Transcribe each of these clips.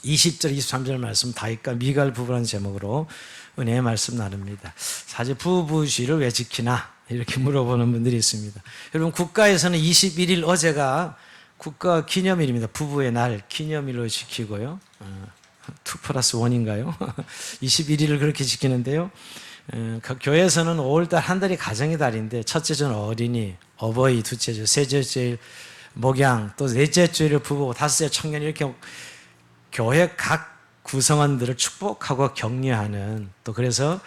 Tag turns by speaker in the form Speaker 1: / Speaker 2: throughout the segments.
Speaker 1: 20절, 23절 말씀 다윗과 미갈 부부라는 제목으로 은혜의 말씀 나눕니다. 사실 부부주의를 왜 지키나 이렇게 물어보는 분들이 있습니다. 여러분 국가에서는 21일 어제가 국가 기념일입니다. 부부의 날 기념일로 지키고요. 2+1인가요? 21일을 그렇게 지키는데요. 교회에서는 5월달 한 달이 가정의 달인데 첫째 주는 어린이, 어버이, 둘째 주, 셋째 주일 목양, 또 넷째 주일을 부부, 다섯째 청년 이렇게 교회 각 구성원들을 축복하고 격려하는 또 그래서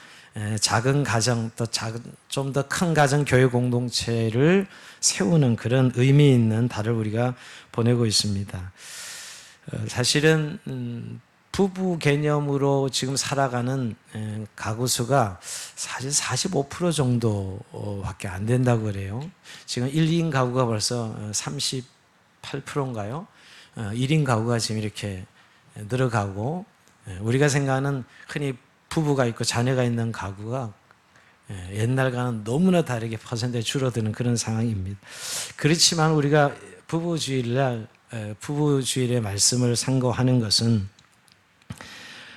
Speaker 1: 작은 가정 또 좀 더 큰 가정 교회 공동체를 세우는 그런 의미 있는 달을 우리가 보내고 있습니다. 사실은 부부 개념으로 지금 살아가는 가구 수가 사실 45% 정도밖에 안 된다고 그래요. 지금 1, 2인 가구가 벌써 38%인가요? 1인 가구가 지금 이렇게 늘어가고 우리가 생각하는 흔히 부부가 있고 자녀가 있는 가구가 옛날과는 너무나 다르게 퍼센트에 줄어드는 그런 상황입니다. 그렇지만 우리가 부부주일의 말씀을 상고하는 것은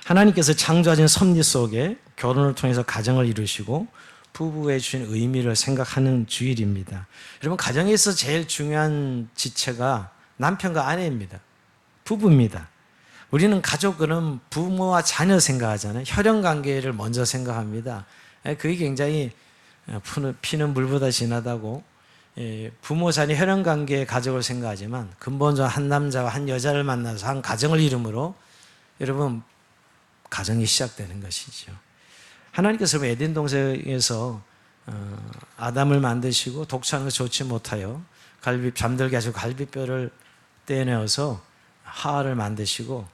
Speaker 1: 하나님께서 창조하신 섭리 속에 결혼을 통해서 가정을 이루시고 부부에 주신 의미를 생각하는 주일입니다. 여러분 가정에서 제일 중요한 지체가 남편과 아내입니다. 부부입니다. 우리는 가족은 부모와 자녀 생각하잖아요. 혈연관계를 먼저 생각합니다. 그게 굉장히 피는 물보다 진하다고 부모 자녀 혈연관계의 가족을 생각하지만 근본적으로 한 남자와 한 여자를 만나서 한 가정을 이루므로 여러분 가정이 시작되는 것이죠. 하나님께서 에덴 동산에서 아담을 만드시고 독창을 좋지 못하여 잠들게 하시고 갈비뼈를 떼내어서 하와를 만드시고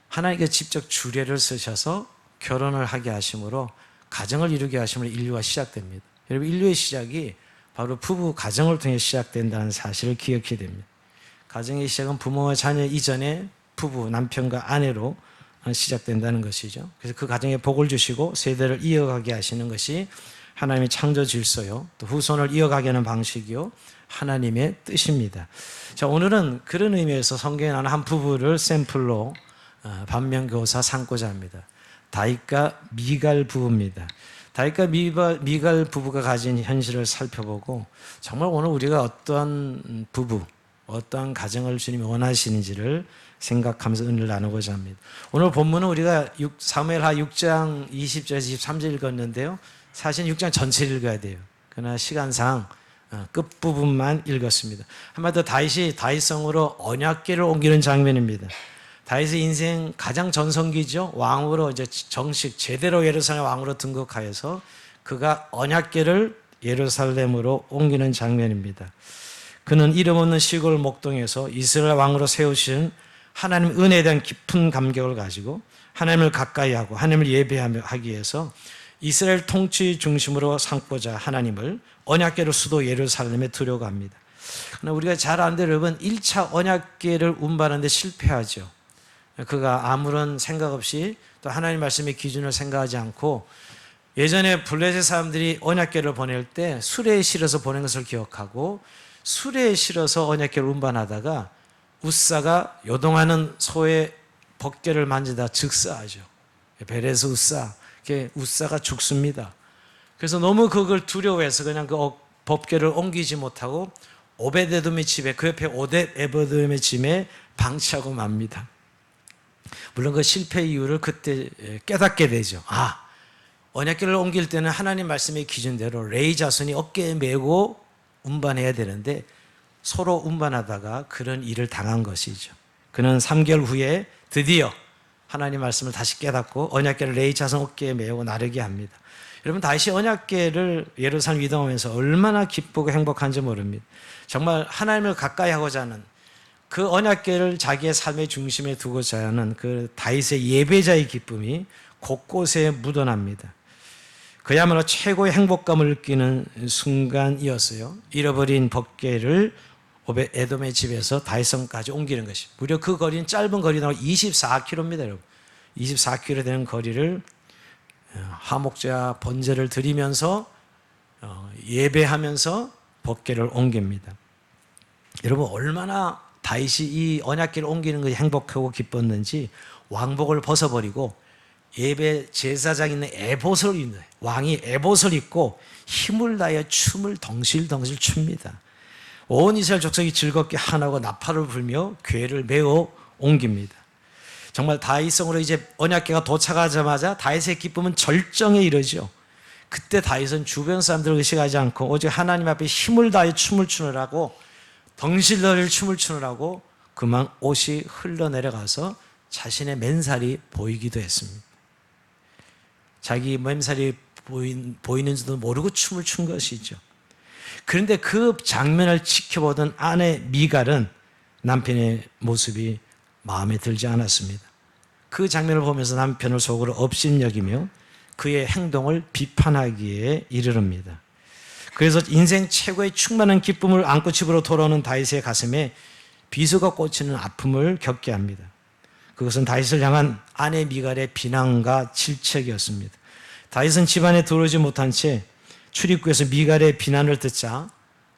Speaker 1: 하나님께서 직접 주례를 쓰셔서 결혼을 하게 하심으로 가정을 이루게 하심으로 인류가 시작됩니다. 여러분 인류의 시작이 바로 부부 가정을 통해 시작된다는 사실을 기억해야 됩니다. 가정의 시작은 부모와 자녀 이전에 부부 남편과 아내로 시작된다는 것이죠. 그래서 그 가정에 복을 주시고 세대를 이어가게 하시는 것이 하나님의 창조 질서요. 또 후손을 이어가게 하는 방식이요. 하나님의 뜻입니다. 자, 오늘은 그런 의미에서 성경에 나오는 한 부부를 샘플로 반면교사 삼고자 합니다. 다윗과 미갈 부부입니다. 다윗과 미갈 부부가 가진 현실을 살펴보고 정말 오늘 우리가 어떠한 부부, 어떠한 가정을 주님이 원하시는지를 생각하면서 은혜를 나누고자 합니다. 오늘 본문은 우리가 사무엘하 6장 20절에서 23절 읽었는데요. 사실 6장 전체를 읽어야 돼요. 그러나 시간상 끝부분만 읽었습니다. 한마디로 다윗이 다윗성으로 언약궤를 옮기는 장면입니다. 다윗의 인생 가장 전성기죠. 왕으로 이제 정식 제대로 예루살렘 왕으로 등극하여서 그가 언약궤를 예루살렘으로 옮기는 장면입니다. 그는 이름 없는 시골 목동에서 이스라엘 왕으로 세우신 하나님 은혜에 대한 깊은 감격을 가지고 하나님을 가까이 하고 하나님을 예배하기 위해서 이스라엘 통치 중심으로 삼고자 하나님을 언약궤를 수도 예루살렘에 들여고 합니다. 그러나 우리가 잘 아는 대로 여러분 1차 언약궤를 운반하는데 실패하죠. 그가 아무런 생각 없이 또 하나님 말씀의 기준을 생각하지 않고 예전에 블레셋 사람들이 언약궤를 보낼 때 수레에 실어서 보낸 것을 기억하고 수레에 실어서 언약궤를 운반하다가 우사가 요동하는 소의 벗개를 만지다 즉사하죠. 베레스 우사. 우사가 죽습니다. 그래서 너무 그걸 두려워해서 그냥 그 법궤를 옮기지 못하고 오베데돔의 집에 그 옆에 오벳에돔의 집에 방치하고 맙니다. 물론 그 실패 이유를 그때 깨닫게 되죠. 언약궤를 옮길 때는 하나님 말씀의 기준대로 레위 자손이 어깨에 메고 운반해야 되는데 서로 운반하다가 그런 일을 당한 것이죠. 그는 3개월 후에 드디어 하나님 말씀을 다시 깨닫고 언약궤를 레위 자손 어깨에 메고 나르게 합니다. 여러분 다시 언약궤를 예루살렘 이동하면서 얼마나 기쁘고 행복한지 모릅니다. 정말 하나님을 가까이 하고자 하는 그 언약궤를 자기의 삶의 중심에 두고자 하는 그 다윗의 예배자의 기쁨이 곳곳에 묻어납니다. 그야말로 최고의 행복감을 느끼는 순간이었어요. 잃어버린 벗궤를 오벳에돔의 집에서 다윗성까지 옮기는 것이 무려 그 거리는 짧은 거리다 24km입니다. 여러분 24km 되는 거리를 화목제와 번제를 드리면서 예배하면서 벗궤를 옮깁니다. 여러분 얼마나 다윗이 이 언약궤를 옮기는 것이 행복하고 기뻤는지 왕복을 벗어버리고 예배 제사장 있는 에봇을 입는, 왕이 에봇을 입고 힘을 다하여 춤을 덩실덩실 춥니다. 온 이스라엘 족속이 즐겁게 하나고 나팔을 불며 궤를 메어 옮깁니다. 정말 다윗성으로 이제 언약궤가 도착하자마자 다윗의 기쁨은 절정에 이르죠. 그때 다윗은 주변 사람들을 의식하지 않고 오직 하나님 앞에 힘을 다해 춤을 추느라고, 덩실덩실 춤을 추느라고 그만 옷이 흘러내려가서 자신의 맨살이 보이기도 했습니다. 자기 맨살이 보이는지도 모르고 춤을 춘 것이죠. 그런데 그 장면을 지켜보던 아내 미갈은 남편의 모습이 마음에 들지 않았습니다. 그 장면을 보면서 남편을 속으로 업신여기며 그의 행동을 비판하기에 이르릅니다. 그래서 인생 최고의 충만한 기쁨을 안고 집으로 돌아오는 다윗의 가슴에 비수가 꽂히는 아픔을 겪게 합니다. 그것은 다윗을 향한 아내 미갈의 비난과 질책이었습니다. 다윗은 집안에 들어오지 못한 채 출입구에서 미갈의 비난을 듣자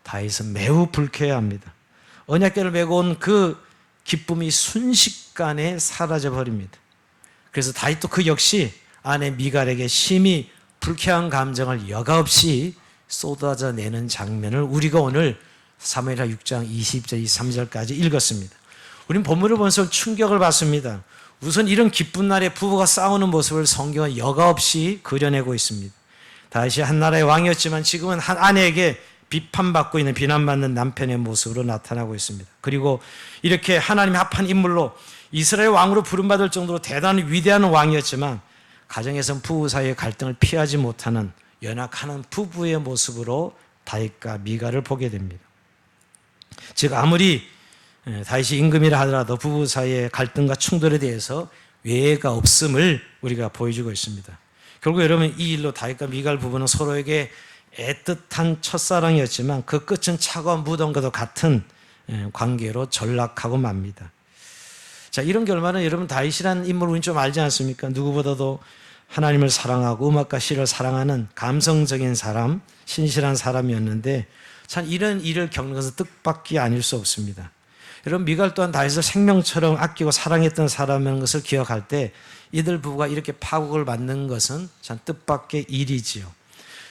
Speaker 1: 다윗은 매우 불쾌해합니다. 언약궤를 메고 온 그 기쁨이 순식간에 사라져 버립니다. 그래서 다윗도 그 역시 아내 미갈에게 심히 불쾌한 감정을 여과 없이 쏟아져내는 장면을 우리가 오늘 사무엘하 6장 20절 23절까지 읽었습니다. 우리는 본문을 보면서 충격을 받습니다. 우선 이런 기쁜 날에 부부가 싸우는 모습을 성경은 여과 없이 그려내고 있습니다. 다윗이 한 나라의 왕이었지만 지금은 한 아내에게 비판받고 있는, 비난받는 남편의 모습으로 나타나고 있습니다. 그리고 이렇게 하나님이 합한 인물로 이스라엘 왕으로 부름받을 정도로 대단히 위대한 왕이었지만 가정에선 부부 사이의 갈등을 피하지 못하는 연약하는 부부의 모습으로 다윗과 미갈을 보게 됩니다. 즉 아무리 다윗이 임금이라 하더라도 부부 사이의 갈등과 충돌에 대해서 외회가 없음을 우리가 보여주고 있습니다. 결국 여러분 이 일로 다윗과 미갈 부부는 서로에게 애틋한 첫사랑이었지만 그 끝은 차가운 무덤과도 같은 관계로 전락하고 맙니다. 자, 이런 결말은 여러분 다윗이라는 인물을 우리는 좀 알지 않습니까? 누구보다도 하나님을 사랑하고 음악과 시를 사랑하는 감성적인 사람, 신실한 사람이었는데 참 이런 일을 겪는 것은 뜻밖이 아닐 수 없습니다. 여러분 미갈 또한 다윗을 생명처럼 아끼고 사랑했던 사람이라는 것을 기억할 때 이들 부부가 이렇게 파국을 맞는 것은 참 뜻밖의 일이지요.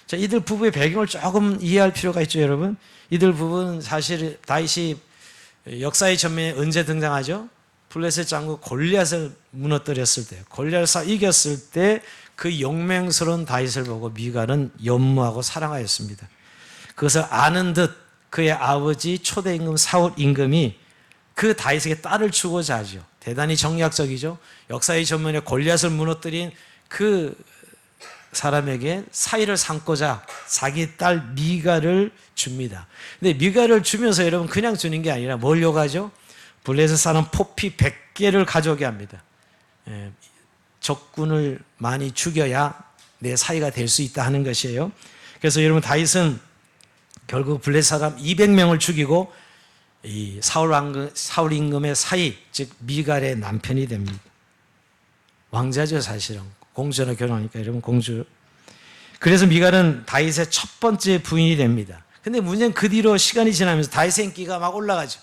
Speaker 1: 자, 이들 부부의 배경을 조금 이해할 필요가 있죠, 여러분. 이들 부부는 사실 다윗이 역사의 전면에 언제 등장하죠? 블레셋 장군 골리앗을 무너뜨렸을 때, 골리앗을 이겼을 때 그 용맹스러운 다윗을 보고 미갈은 연모하고 사랑하였습니다. 그것을 아는 듯 그의 아버지 초대 임금 사울 임금이 그 다윗에게 딸을 주고자 하죠. 대단히 정략적이죠. 역사의 전면에 골리앗을 무너뜨린 그 사람에게 사위를 삼고자 자기 딸 미갈을 줍니다. 근데 미갈을 주면서 여러분 그냥 주는 게 아니라 뭘 요구하죠? 블레셋 사람 포피 100개를 가져오게 합니다. 적군을 많이 죽여야 내 사위가 될 수 있다 하는 것이에요. 그래서 여러분 다윗은 결국 블레셋 사람 200명을 죽이고 이 사울 임금의 사위, 즉 미갈의 남편이 됩니다. 왕자죠, 사실은. 공주랑 결혼하니까 여러분 공주. 그래서 미갈은 다윗의 첫 번째 부인이 됩니다. 근데 문제는 그 뒤로 시간이 지나면서 다윗의 인기가 막 올라가죠.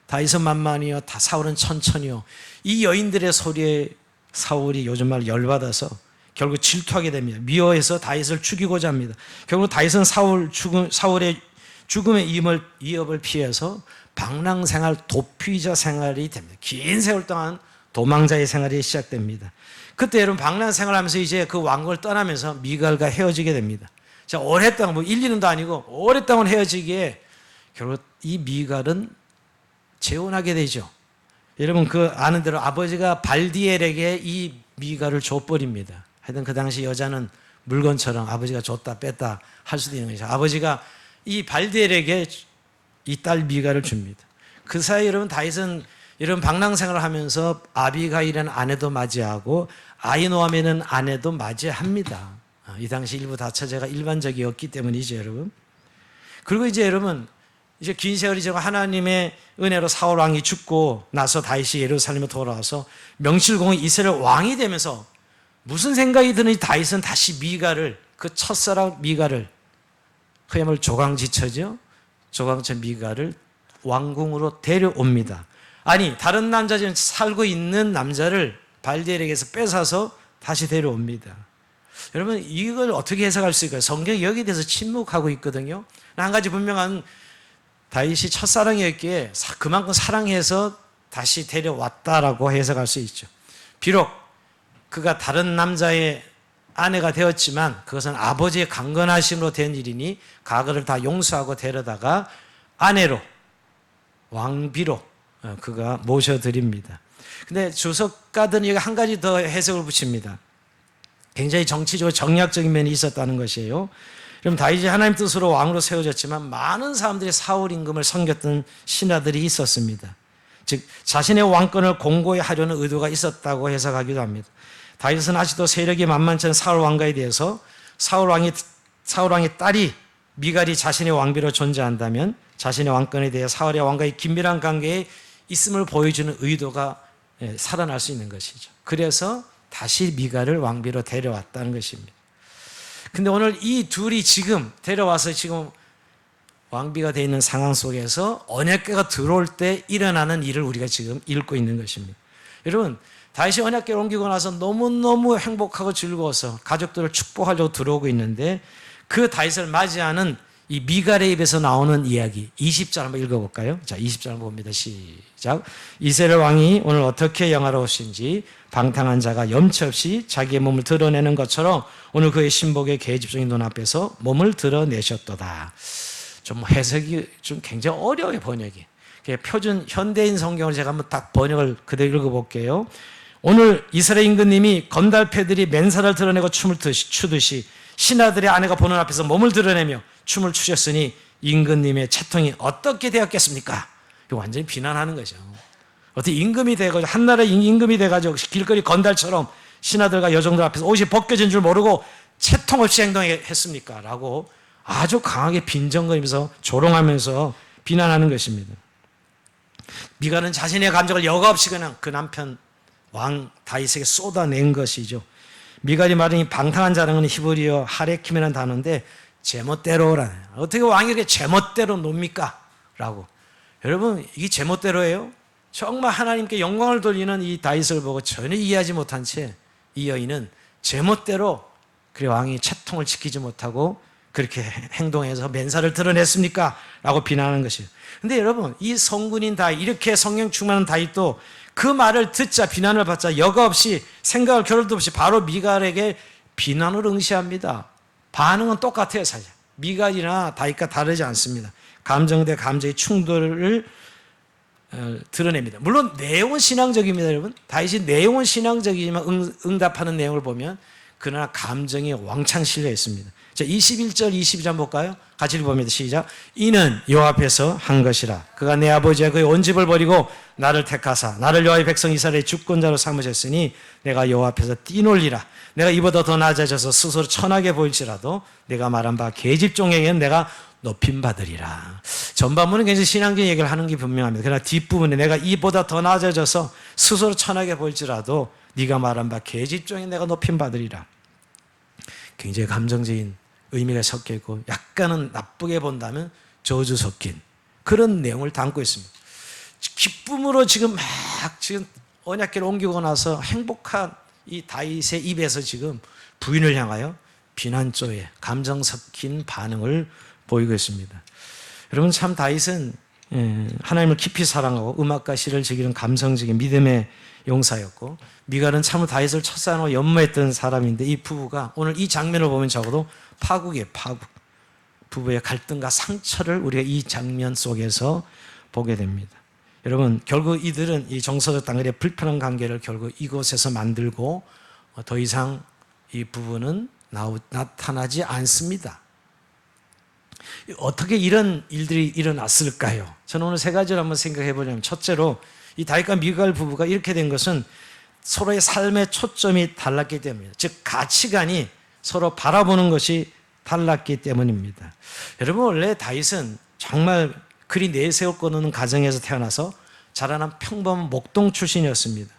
Speaker 1: 다윗은 만만히요, 사울은 천천히요. 이 여인들의 소리에 사울이 요즘 말 열받아서 결국 질투하게 됩니다. 미워해서 다윗을 죽이고자 합니다. 결국 다윗은 사울의 죽음의 위협을 피해서 방랑생활, 도피자 생활이 됩니다. 긴 세월 동안 도망자의 생활이 시작됩니다. 그때 여러분 방랑생활 하면서 이제 그 왕국을 떠나면서 미갈과 헤어지게 됩니다. 자, 오랫동안, 뭐 1, 2년도 아니고 오랫동안 헤어지기에 결국 이 미갈은 재혼하게 되죠. 여러분 그 아는 대로 아버지가 발디엘에게 이 미갈을 줘버립니다. 하여튼 그 당시 여자는 물건처럼 아버지가 줬다 뺐다 할 수도 있는 거죠. 아버지가 이 발디엘에게 이 딸 미갈을 줍니다. 그 사이 여러분 다윗은 이런 방랑생활을 하면서 아비가일이라는 아내도 맞이하고 아히노아미라는 아내도 맞이합니다. 이 당시 일부 다처제가 일반적이었기 때문이죠, 여러분. 그리고 이제 여러분 이제 긴 세월이 지나고 하나님의 은혜로 사울 왕이 죽고 나서 다윗이 예루살렘에 돌아와서 명실공히 이스라엘 왕이 되면서 무슨 생각이 드는지 다윗은 다시 미갈을, 그 첫사랑 미갈을, 그야말로 조강지처죠. 조강처 미갈을 왕궁으로 데려옵니다. 아니 다른 남자 지금 살고 있는 남자를 발디엘에게서 뺏어서 다시 데려옵니다. 여러분 이걸 어떻게 해석할 수 있을까요? 성경이 여기에 대해서 침묵하고 있거든요. 한 가지 분명한 다윗이 첫사랑이었기에 그만큼 사랑해서 다시 데려왔다라고 해석할 수 있죠. 비록 그가 다른 남자의 아내가 되었지만 그것은 아버지의 강건하심으로 된 일이니 과거를 다 용서하고 데려다가 아내로 왕비로 그가 모셔드립니다. 근데 주석가들은 여기 한 가지 더 해석을 붙입니다. 굉장히 정치적으로 정략적인 면이 있었다는 것이에요. 그럼 다윗이 하나님 뜻으로 왕으로 세워졌지만 많은 사람들이 사울 임금을 섬겼던 신하들이 있었습니다. 즉 자신의 왕권을 공고히 하려는 의도가 있었다고 해석하기도 합니다. 다윗은 아직도 세력이 만만치 않은 사울 왕가에 대해서 사울 왕의 딸이 미갈이 자신의 왕비로 존재한다면 자신의 왕권에 대해 사울의 왕과의 긴밀한 관계에 있음을 보여주는 의도가 살아날 수 있는 것이죠. 그래서 다시 미갈을 왕비로 데려왔다는 것입니다. 근데 오늘 이 둘이 지금 데려와서 지금 왕비가 되어 있는 상황 속에서 언약궤가 들어올 때 일어나는 일을 우리가 지금 읽고 있는 것입니다. 여러분 다윗이 언약궤를 옮기고 나서 너무너무 행복하고 즐거워서 가족들을 축복하려고 들어오고 있는데 그 다윗을 맞이하는 이 미갈의 입에서 나오는 이야기 20절 한번 읽어볼까요? 자 20절 한번 봅니다. 시작. 이스라엘 왕이 오늘 어떻게 영화로우신지 방탕한 자가 염치 없이 자기의 몸을 드러내는 것처럼 오늘 그의 신복의 계집종의 눈앞에서 몸을 드러내셨도다. 좀 해석이 좀 굉장히 어려워요. 번역이. 표준 현대인 성경을 제가 한번 딱 번역을 그대로 읽어볼게요. 오늘 이스라엘 임금님이 건달패들이 맨살을 드러내고 춤을 추듯이 신하들의 아내가 보는 앞에서 몸을 드러내며 춤을 추셨으니 임금님의 채통이 어떻게 되었겠습니까? 이거 완전히 비난하는 거죠. 어떻게 임금이 돼가지고 한나라의 임금이 돼가지고 길거리 건달처럼 신하들과 여종들 앞에서 옷이 벗겨진 줄 모르고 채통 없이 행동했습니까? 라고 아주 강하게 빈정거리면서 조롱하면서 비난하는 것입니다. 미갈은 자신의 감정을 여과 없이 그냥 그 남편 왕 다윗에게 쏟아낸 것이죠. 미갈이 말하는 방탕한 자라는 건 히브리어 하레킴이라는 단어인데 제멋대로라는, 어떻게 왕이 이렇게 제멋대로 놉니까? 라고. 여러분 이게 제멋대로예요? 정말 하나님께 영광을 돌리는 이 다윗을 보고 전혀 이해하지 못한 채 이 여인은 제멋대로 그래 왕이 채통을 지키지 못하고 그렇게 행동해서 맨살을 드러냈습니까? 라고 비난하는 것이에요. 근데 여러분 이 성군인 다윗, 이렇게 성령 충만한 다윗도 그 말을 듣자 비난을 받자 여과 없이 생각을 겨를도 없이 바로 미갈에게 비난을 응시합니다. 반응은 똑같아요. 사실 미갈이나 다윗과 다르지 않습니다. 감정 대 감정의 충돌을 드러냅니다. 물론 내용은 신앙적입니다. 여러분 다윗이 내용은 신앙적이지만 응답하는 내용을 보면 그러나 감정이 왕창 실려 있습니다. 자, 21절 22절 한번 볼까요? 같이 읽어봅니다. 시작. 이는 여호와 앞에서 한 것이라. 그가 내 아버지와 그의 온 집을 버리고 나를 택하사 나를 여호와의 백성 이스라엘의 주권자로 삼으셨으니 내가 여호와 앞에서 뛰놀리라. 내가 이보다 더 낮아져서 스스로 천하게 보일지라도 내가 말한 바 계집종에게는 내가 높임 받으리라. 전반부는 굉장히 신앙적인 얘기를 하는 게 분명합니다. 그러나 뒷부분에 내가 이보다 더 낮아져서 스스로 천하게 보일지라도 네가 말한 바 계집종에 내가 높임 받으리라. 굉장히 감정적인 의미가 섞여 있고 약간은 나쁘게 본다면 저주 섞인 그런 내용을 담고 있습니다. 기쁨으로 지금 언약궤를 옮기고 나서 행복한 이 다윗의 입에서 지금 부인을 향하여 비난조에 감정 섞인 반응을 보이고 있습니다. 여러분 참 다윗은 하나님을 깊이 사랑하고 음악과 시를 즐기는 감성적인 믿음의 용사였고 미갈은 참으로 다윗을 첫사랑으로 연모했던 사람인데 이 부부가 오늘 이 장면을 보면 적어도 파국이에요. 파국. 부부의 갈등과 상처를 우리가 이 장면 속에서 보게 됩니다. 여러분 결국 이들은 이 정서적 단결의 불편한 관계를 결국 이곳에서 만들고 더 이상 이 부부는 나타나지 않습니다. 어떻게 이런 일들이 일어났을까요? 저는 오늘 세 가지를 한번 생각해 보려면 첫째로 이 다윗과 미갈 부부가 이렇게 된 것은 서로의 삶의 초점이 달랐기 때문입니다. 즉 가치관이 서로 바라보는 것이 달랐기 때문입니다. 여러분 원래 다윗은 정말 그리 내세울 것 없는 가정에서 태어나서 자라난 평범한 목동 출신이었습니다.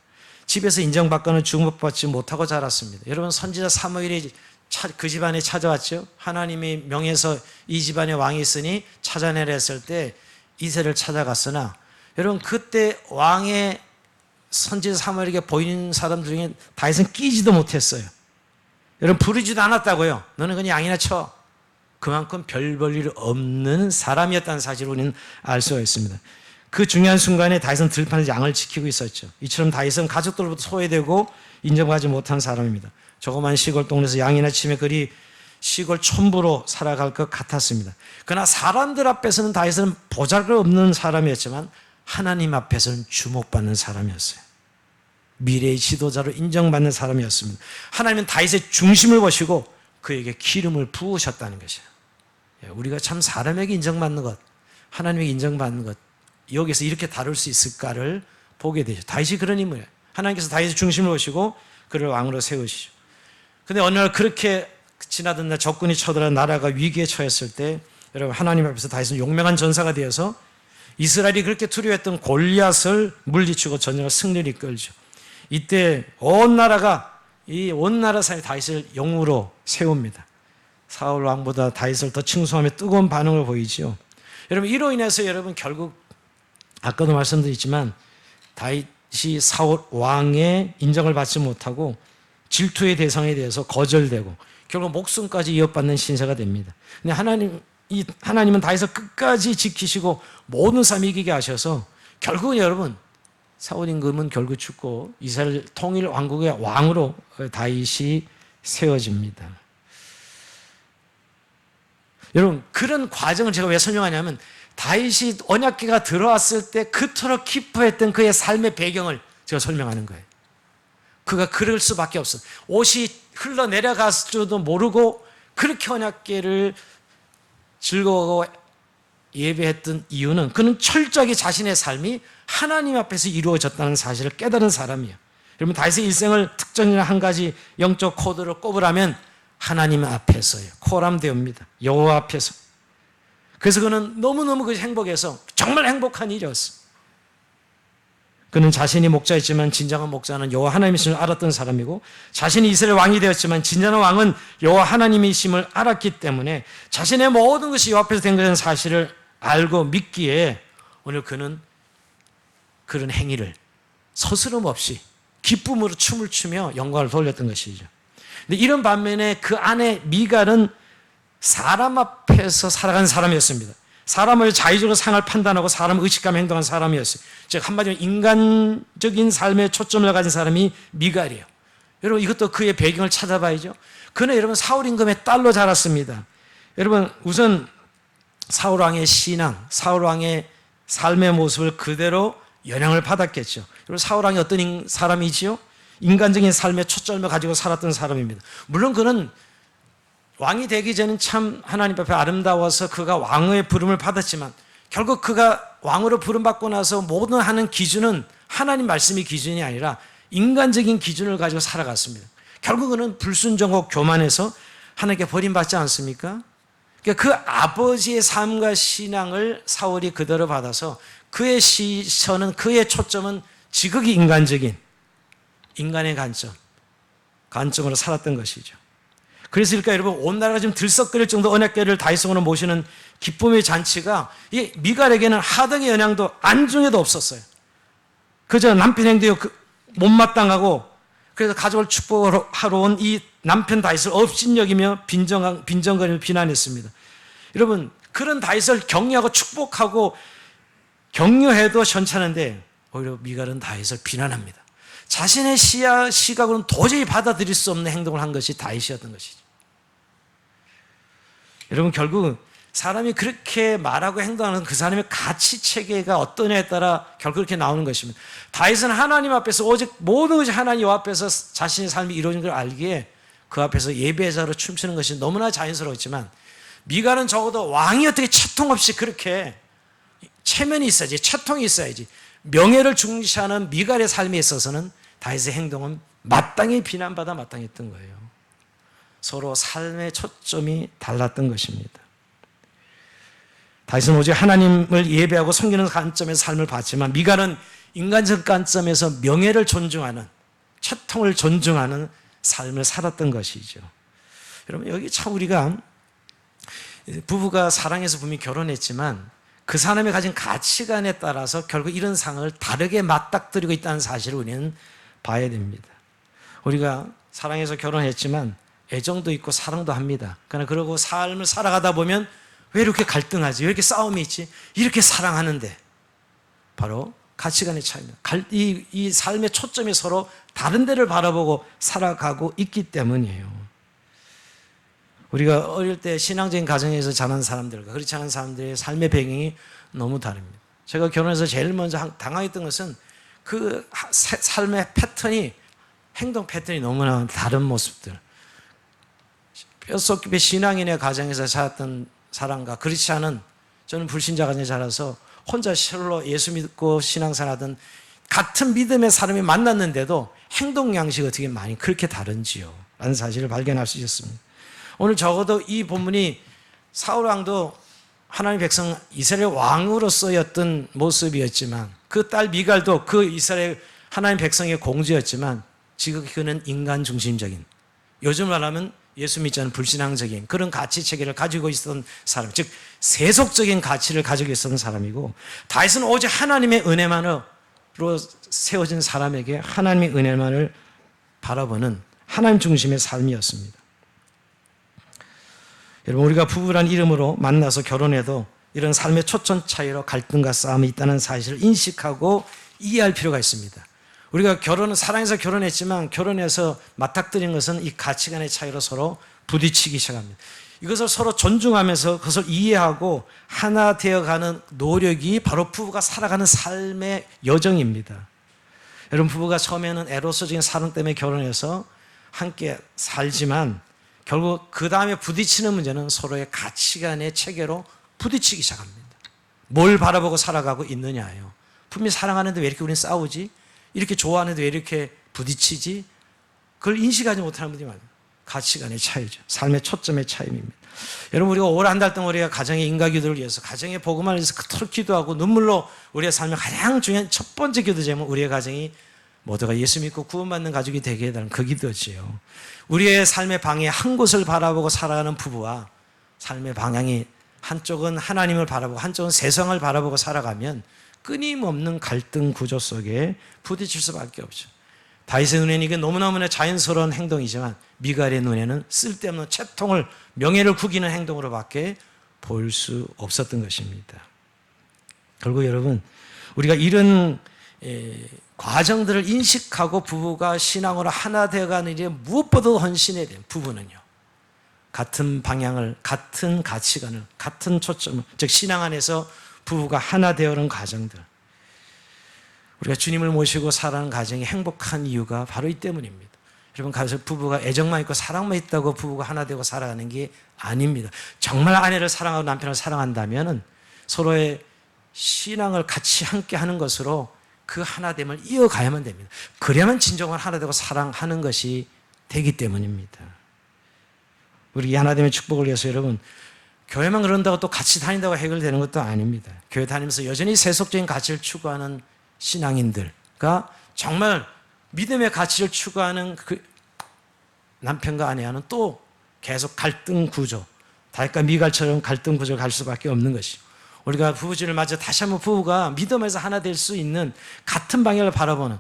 Speaker 1: 집에서 인정받거나 주목받지 못하고 자랐습니다. 여러분 선지자 사무엘이 그 집안에 찾아왔죠. 하나님의 명에서 이 집안에 왕이 있으니 찾아내라 했을 때 이새를 찾아갔으나 여러분 그때 왕의 선지 사무엘에게 보이는 사람들 중에 다윗은 끼지도 못했어요. 여러분 부르지도 않았다고요. 너는 그냥 양이나 쳐. 그만큼 별 볼 일 없는 사람이었다는 사실을 우리는 알 수가 있습니다. 그 중요한 순간에 다윗은 들판에서 양을 지키고 있었죠. 이처럼 다윗은 가족들로부터 소외되고 인정받지 못한 사람입니다. 조그만 시골 동네에서 양이나 치며 그리 시골 촌부로 살아갈 것 같았습니다. 그러나 사람들 앞에서는 다윗은 보잘것없는 사람이었지만 하나님 앞에서는 주목받는 사람이었어요. 미래의 지도자로 인정받는 사람이었습니다. 하나님은 다윗의 중심을 보시고 그에게 기름을 부으셨다는 것이에요. 우리가 참 사람에게 인정받는 것, 하나님에게 인정받는 것, 여기서 이렇게 다룰 수 있을까를 보게 되죠. 다윗이 그런 인물이에요. 하나님께서 다윗의 중심을 보시고 그를 왕으로 세우시죠. 근데 어느 날 그렇게 지나던 날 적군이 쳐들어 나라가 위기에 처했을 때 여러분 하나님 앞에서 다윗은 용맹한 전사가 되어서 이스라엘이 그렇게 두려워했던 골리앗을 물리치고 전쟁을 승리를 이끌죠. 이때 온 나라 사람이 다윗을 영웅으로 세웁니다. 사울 왕보다 다윗을 더 칭송하며 뜨거운 반응을 보이죠. 여러분 이로 인해서 여러분 결국 아까도 말씀드렸지만 다윗이 사울 왕의 인정을 받지 못하고 질투의 대상에 대해서 거절되고 결국 목숨까지 이어받는 신세가 됩니다. 근데 하나님은 다윗을 끝까지 지키시고 모든 삶 이기게 하셔서 결국은 여러분 사울 임금은 결국 죽고 이스라엘 통일 왕국의 왕으로 다윗이 세워집니다. 여러분 그런 과정을 제가 왜 설명하냐면 다윗이 언약궤가 들어왔을 때 그토록 기뻐했던 그의 삶의 배경을 제가 설명하는 거예요. 그가 그럴 수밖에 없어. 옷이 흘러내려갔을 줄도 모르고 그렇게 언약궤를 즐거워 예배했던 이유는 그는 철저하게 자신의 삶이 하나님 앞에서 이루어졌다는 사실을 깨달은 사람이에요. 여러분 다윗의 일생을 특정이나 한 가지 영적 코드를 꼽으라면 하나님 앞에서요. 코람되옵니다. 여호와 앞에서. 그래서 그는 너무너무 그 행복해서 정말 행복한 일이었어. 그는 자신이 목자였지만 진정한 목자는 여호와 하나님이심을 알았던 사람이고 자신이 이스라엘 왕이 되었지만 진정한 왕은 여호와 하나님이심을 알았기 때문에 자신의 모든 것이 여호와 앞에서 된 것이라는 사실을 알고 믿기에 오늘 그는 그런 행위를 서스럼 없이 기쁨으로 춤을 추며 영광을 돌렸던 것이죠. 근데 이런 반면에 그 아내 미갈은 사람 앞에서 살아간 사람이었습니다. 사람을 자의적으로 상을 판단하고 사람을 의식하며 행동한 사람이었어요. 즉 한마디로 인간적인 삶에 초점을 가진 사람이 미갈이에요. 여러분 이것도 그의 배경을 찾아봐야죠. 그는 여러분 사울 임금의 딸로 자랐습니다. 여러분 우선 사울 왕의 신앙, 사울 왕의 삶의 모습을 그대로 영향을 받았겠죠. 여러분 사울 왕이 어떤 사람이지요? 인간적인 삶의 초점을 가지고 살았던 사람입니다. 물론 그는 왕이 되기 전엔 참 하나님 앞에 아름다워서 그가 왕의 부름을 받았지만 결국 그가 왕으로 부름받고 나서 모든 하는 기준은 하나님 말씀이 기준이 아니라 인간적인 기준을 가지고 살아갔습니다. 결국 그는 불순종하고 교만해서 하나님께 버림받지 않습니까? 그러니까 그 아버지의 삶과 신앙을 사울이 그대로 받아서 그의 시선은 그의 초점은 지극히 인간적인 인간의 관점으로 살았던 것이죠. 그래서 그러니까 여러분 온 나라가 지금 들썩거릴 정도 언약궤를 다윗성으로 모시는 기쁨의 잔치가 이 미갈에게는 하등의 영향도 안중에도 없었어요. 그저 남편 행동에 못마땅하고 그래서 가족을 축복하러 온 이 남편 다윗을 업신여기며 빈정거리며 비난했습니다. 여러분 그런 다윗을 격려하고 축복하고 격려해도 괜찮은데 오히려 미갈은 다윗을 비난합니다. 자신의 시각으로는 도저히 받아들일 수 없는 행동을 한 것이 다윗이었던 것이죠. 여러분 결국 사람이 그렇게 말하고 행동하는 그 사람의 가치 체계가 어떠냐에 따라 결국 그렇게 나오는 것입니다. 다윗은 하나님 앞에서 오직 모든 것이 하나님 앞에서 자신의 삶이 이루어진 걸 알기에 그 앞에서 예배자로 춤추는 것이 너무나 자연스러웠지만 미갈은 적어도 왕이 어떻게 채통 없이 그렇게 체면이 있어야지, 채통이 있어야지 명예를 중시하는 미갈의 삶에 있어서는 다윗의 행동은 마땅히 비난받아 마땅했던 거예요. 서로 삶의 초점이 달랐던 것입니다. 다윗은 오직 하나님을 예배하고 섬기는 관점에서 삶을 봤지만 미갈은 인간적 관점에서 명예를 존중하는 채통을 존중하는 삶을 살았던 것이죠. 여러분 여기 참 우리가 부부가 사랑해서 분명히 결혼했지만 그 사람이 가진 가치관에 따라서 결국 이런 상을 다르게 맞닥뜨리고 있다는 사실을 우리는 봐야 됩니다. 우리가 사랑해서 결혼했지만 애정도 있고 사랑도 합니다. 그러나 그러고 삶을 살아가다 보면 왜 이렇게 갈등하지? 왜 이렇게 싸움이 있지? 이렇게 사랑하는데 바로 가치관의 차이입니다. 이 삶의 초점이 서로 다른 데를 바라보고 살아가고 있기 때문이에요. 우리가 어릴 때 신앙적인 가정에서 자란 사람들과 그렇지 않은 사람들의 삶의 배경이 너무 다릅니다. 제가 결혼해서 제일 먼저 당황했던 것은 그 삶의 패턴이, 행동 패턴이 너무나 다른 모습들. 뼛속 깊이 신앙인의 가정에서 자랐던 사람과 그렇지 않은, 저는 불신자 가정에 자라서 혼자 실로 예수 믿고 신앙생활하던 같은 믿음의 사람이 만났는데도 행동 양식이 어떻게 많이 그렇게 다른지요 라는 사실을 발견할 수 있었습니다. 오늘 적어도 이 본문이 사울 왕도 하나님의 백성 이스라엘 왕으로서였던 모습이었지만 그 딸 미갈도 그 이스라엘 하나님의 백성의 공주였지만 지금 그는 인간 중심적인, 요즘 말하면 예수 믿지 않은 불신앙적인 그런 가치 체계를 가지고 있었던 사람, 즉 세속적인 가치를 가지고 있었던 사람이고, 다윗은 오직 하나님의 은혜만으로 세워진 사람에게 하나님의 은혜만을 바라보는 하나님 중심의 삶이었습니다. 여러분, 우리가 부부란 이름으로 만나서 결혼해도 이런 삶의 초점 차이로 갈등과 싸움이 있다는 사실을 인식하고 이해할 필요가 있습니다. 우리가 사랑해서 결혼했지만 결혼해서 맞닥뜨린 것은 이 가치관의 차이로 서로 부딪히기 시작합니다. 이것을 서로 존중하면서 그것을 이해하고 하나 되어가는 노력이 바로 부부가 살아가는 삶의 여정입니다. 여러분, 부부가 처음에는 에로스적인 사랑 때문에 결혼해서 함께 살지만 결국 그 다음에 부딪히는 문제는 서로의 가치관의 체계로 부딪히기 시작합니다. 뭘 바라보고 살아가고 있느냐예요. 분명히 사랑하는데 왜 이렇게 우리는 싸우지? 이렇게 좋아하는데 왜 이렇게 부딪히지? 그걸 인식하지 못하는 분들이 많아요. 가치관의 차이죠. 삶의 초점의 차이입니다. 여러분, 우리가 올 한 달 동안 우리가 가정의 인가기도를 위해서, 가정의 복음을 위해서 그토록 기도하고 눈물로 우리의 삶의 가장 중요한 첫 번째 기도 제목은 우리의 가정이 모두가 예수 믿고 구원받는 가족이 되게 해달라는 그 기도지요. 우리의 삶의 방에 한 곳을 바라보고 살아가는 부부와 삶의 방향이 한쪽은 하나님을 바라보고 한쪽은 세상을 바라보고 살아가면 끊임없는 갈등 구조 속에 부딪힐 수밖에 없죠. 다윗의 눈에는 이게 너무너무나 자연스러운 행동이지만 미갈의 눈에는 쓸데없는 채통을, 명예를 구기는 행동으로밖에 볼 수 없었던 것입니다. 결국 여러분, 우리가 이런 과정들을 인식하고 부부가 신앙으로 하나 되어가는 일에 무엇보다도 헌신해야 돼요. 부부는요, 같은 방향을, 같은 가치관을, 같은 초점을, 즉 신앙 안에서 부부가 하나 되어가는 과정들, 우리가 주님을 모시고 살아가는 가정이 행복한 이유가 바로 이 때문입니다. 여러분, 가서 부부가 애정만 있고 사랑만 있다고 부부가 하나 되고 살아가는 게 아닙니다. 정말 아내를 사랑하고 남편을 사랑한다면 서로의 신앙을 같이 함께 하는 것으로 그 하나됨을 이어가야만 됩니다. 그래야만 진정한 하나되고 사랑하는 것이 되기 때문입니다. 우리 이 하나됨의 축복을 위해서 여러분, 교회만 그런다고 또 같이 다닌다고 해결되는 것도 아닙니다. 교회 다니면서 여전히 세속적인 가치를 추구하는 신앙인들과 정말 믿음의 가치를 추구하는 그 남편과 아내와는 또 계속 갈등 구조, 다윗과 미갈처럼 갈등 구조를 갈 수밖에 없는 것이죠. 우리가 부부주의를 맞아 다시 한번 부부가 믿음에서 하나 될 수 있는 같은 방향을 바라보는,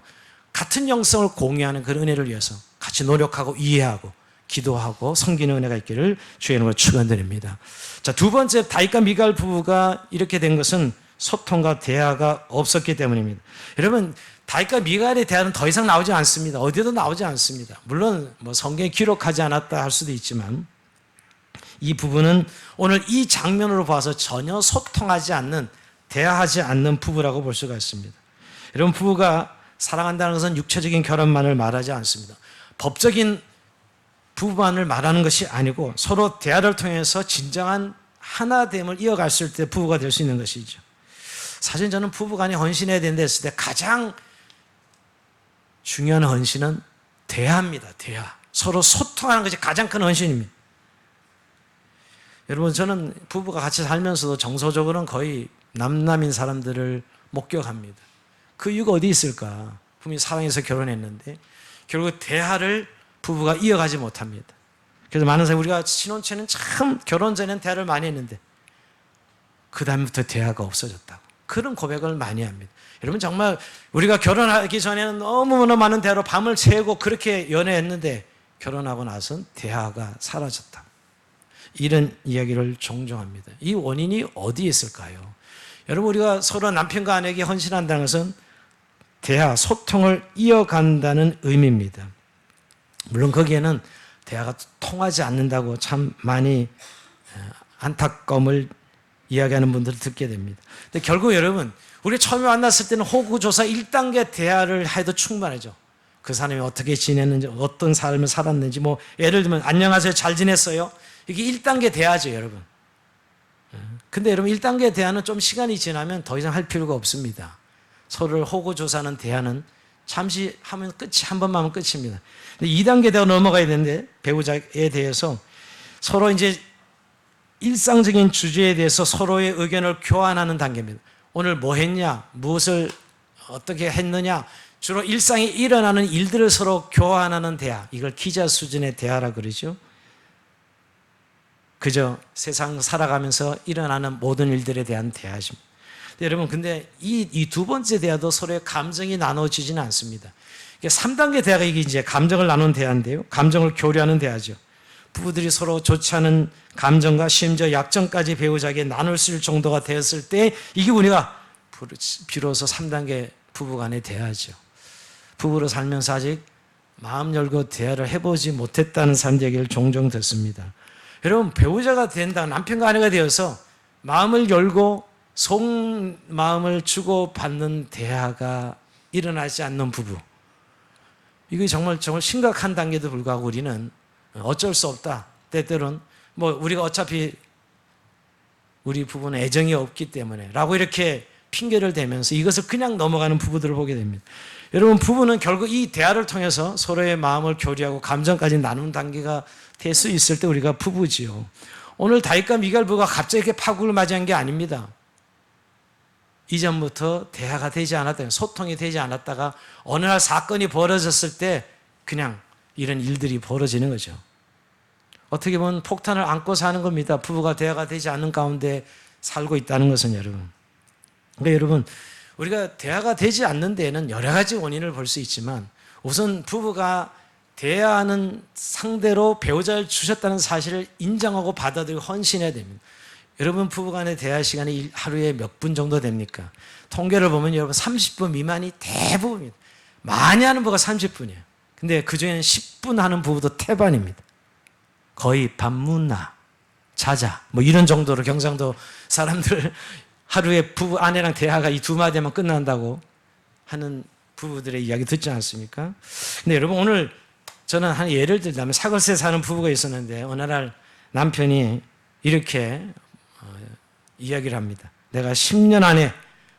Speaker 1: 같은 영성을 공유하는 그런 은혜를 위해서 같이 노력하고 이해하고 기도하고 섬기는 은혜가 있기를 주의 이름으로 축원드립니다. 자, 두 번째, 다윗과 미갈 부부가 이렇게 된 것은 소통과 대화가 없었기 때문입니다. 여러분, 다윗과 미갈의 대화는 더 이상 나오지 않습니다. 어디에도 나오지 않습니다. 물론 성경에 기록하지 않았다 할 수도 있지만 이 부부는 오늘 이 장면으로 봐서 전혀 소통하지 않는, 대화하지 않는 부부라고 볼 수가 있습니다. 여러분, 부부가 사랑한다는 것은 육체적인 결혼만을 말하지 않습니다. 법적인 부부만을 말하는 것이 아니고 서로 대화를 통해서 진정한 하나됨을 이어갔을 때 부부가 될 수 있는 것이죠. 사실 저는 부부간에 헌신해야 된다 했을 때 가장 중요한 헌신은 대화입니다. 대화. 서로 소통하는 것이 가장 큰 헌신입니다. 여러분, 저는 부부가 같이 살면서도 정서적으로는 거의 남남인 사람들을 목격합니다. 그 이유가 어디 있을까? 분명히 사랑해서 결혼했는데 결국 대화를 부부가 이어가지 못합니다. 그래서 많은 사람이, 우리가 신혼초에는 참 결혼 전에는 대화를 많이 했는데 그 다음부터 대화가 없어졌다고. 그런 고백을 많이 합니다. 여러분 정말 우리가 결혼하기 전에는 너무나 많은 대화로 밤을 새고 그렇게 연애했는데 결혼하고 나선 대화가 사라졌다. 이런 이야기를 종종 합니다. 이 원인이 어디에 있을까요? 여러분 우리가 서로 남편과 아내에게 헌신한다는 것은 대화, 소통을 이어간다는 의미입니다. 물론 거기에는 대화가 통하지 않는다고 참 많이 안타까움을 이야기하는 분들을 듣게 됩니다. 근데 결국 여러분 우리 처음에 만났을 때는 호구조사 1단계 대화를 해도 충분하죠. 그 사람이 어떻게 지냈는지, 어떤 삶을 살았는지, 뭐 예를 들면 안녕하세요, 잘 지냈어요? 이게 1단계 대화죠, 여러분. 근데 여러분 1단계 대화는 좀 시간이 지나면 더 이상 할 필요가 없습니다. 서로를 호구조사하는 대화는 잠시 하면 끝이, 한 번만 하면 끝입니다. 근데 2단계 대화 넘어가야 되는데 배우자에 대해서 서로 이제 일상적인 주제에 대해서 서로의 의견을 교환하는 단계입니다. 오늘 뭐 했냐, 무엇을 어떻게 했느냐, 주로 일상에 일어나는 일들을 서로 교환하는 대화, 이걸 기자 수준의 대화라 그러죠. 그저 세상 살아가면서 일어나는 모든 일들에 대한 대화입니다. 여러분 근데 이 두 번째 대화도 서로의 감정이 나눠지지는 않습니다. 3단계 대화가 이게 이제 감정을 나누는 대화인데요. 감정을 교류하는 대화죠. 부부들이 서로 좋지 않은 감정과 심지어 약점까지 배우자에게 나눌 수 있을 정도가 되었을 때 이게 우리가 비로소 3단계 부부간의 대화죠. 부부로 살면서 아직 마음 열고 대화를 해보지 못했다는 사람 얘기를 종종 듣습니다. 여러분 배우자가 된다, 남편과 아내가 되어서 마음을 열고 속마음을 주고받는 대화가 일어나지 않는 부부, 이게 정말 심각한 단계도 불구하고 우리는 어쩔 수 없다. 때때로는 뭐 우리가 어차피 우리 부부는 애정이 없기 때문에 라고 이렇게 핑계를 대면서 이것을 그냥 넘어가는 부부들을 보게 됩니다. 여러분 부부는 결국 이 대화를 통해서 서로의 마음을 교류하고 감정까지 나누는 단계가 될 수 있을 때 우리가 부부지요. 오늘 다윗과 미갈 부부가 갑자기 이렇게 파국을 맞이한 게 아닙니다. 이전부터 대화가 되지 않았다, 소통이 되지 않았다가 어느 날 사건이 벌어졌을 때 그냥 이런 일들이 벌어지는 거죠. 어떻게 보면 폭탄을 안고 사는 겁니다. 부부가 대화가 되지 않는 가운데 살고 있다는 것은 여러분. 그러니까 여러분 우리가 대화가 되지 않는 데에는 여러 가지 원인을 볼 수 있지만 우선 부부가 대화하는 상대로 배우자를 주셨다는 사실을 인정하고 받아들이고 헌신해야 됩니다. 여러분 부부간의 대화 시간이 하루에 몇 분 정도 됩니까? 통계를 보면 여러분 30분 미만이 대부분입니다. 많이 하는 부부가 30분이에요. 근데 그중에는 10분 하는 부부도 태반입니다. 거의 밥 묻나 자자 뭐 이런 정도로 경상도 사람들 하루에 부부 아내랑 대화가 이 두 마디만 끝난다고 하는 부부들의 이야기 듣지 않습니까? 근데 여러분 오늘 저는 한 예를 들자면 사거리에 사는 부부가 있었는데 어느 날 남편이 이렇게 이야기를 합니다. 내가 10년 안에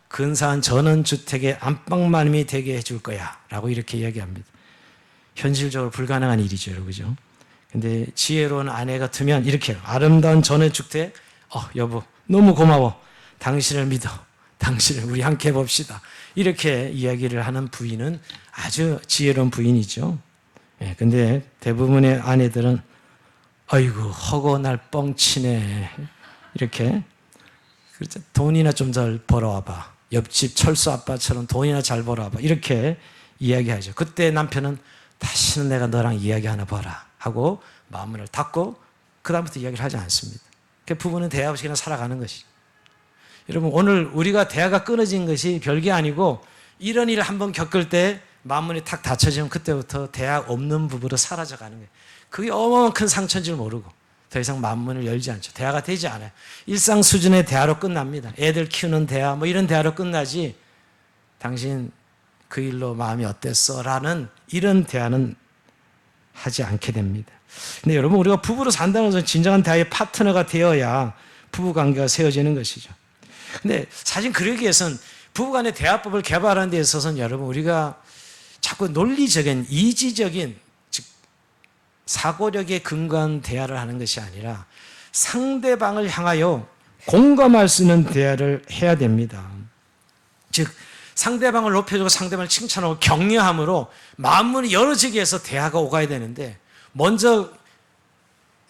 Speaker 1: 근사한 전원주택의 안방마님이 되게 해줄 거야 라고 이렇게 이야기합니다. 현실적으로 불가능한 일이죠, 그죠? 근데 지혜로운 아내 같으면 이렇게 해요. 아름다운 전원주택, 여보 너무 고마워, 당신을 믿어, 당신을 우리 함께 해봅시다, 이렇게 이야기를 하는 부인은 아주 지혜로운 부인이죠. 근데 대부분의 아내들은 아이고 허거 날 뻥치네, 이렇게 그렇죠. 돈이나 좀 잘 벌어와봐, 옆집 철수 아빠처럼 돈이나 잘 벌어와봐, 이렇게 이야기하죠. 그때 남편은 다시는 내가 너랑 이야기 하나 봐라 하고 마음을 닫고 그 다음부터 이야기를 하지 않습니다. 부부는 대화 없이 그냥 살아가는 것이죠. 여러분 오늘 우리가 대화가 끊어진 것이 별게 아니고 이런 일을 한번 겪을 때 마음문이 탁 닫혀지면 그때부터 대화 없는 부부로 사라져가는 거예요. 그게 어마어마한 큰 상처인 줄 모르고 더 이상 마음문을 열지 않죠. 대화가 되지 않아요. 일상 수준의 대화로 끝납니다. 애들 키우는 대화 뭐 이런 대화로 끝나지 당신 그 일로 마음이 어땠어? 라는 이런 대화는 하지 않게 됩니다. 근데 여러분 우리가 부부로 산다는 것은 진정한 대화의 파트너가 되어야 부부관계가 세워지는 것이죠. 근데 사실 그러기 위해서는 부부간의 대화법을 개발하는 데 있어서는 여러분 우리가 자꾸 논리적인 이지적인 즉 사고력에 근거한 대화를 하는 것이 아니라 상대방을 향하여 공감할 수 있는 대화를 해야 됩니다. 즉 상대방을 높여주고 상대방을 칭찬하고 격려함으로 마음문이 열어지기 위해서 대화가 오가야 되는데 먼저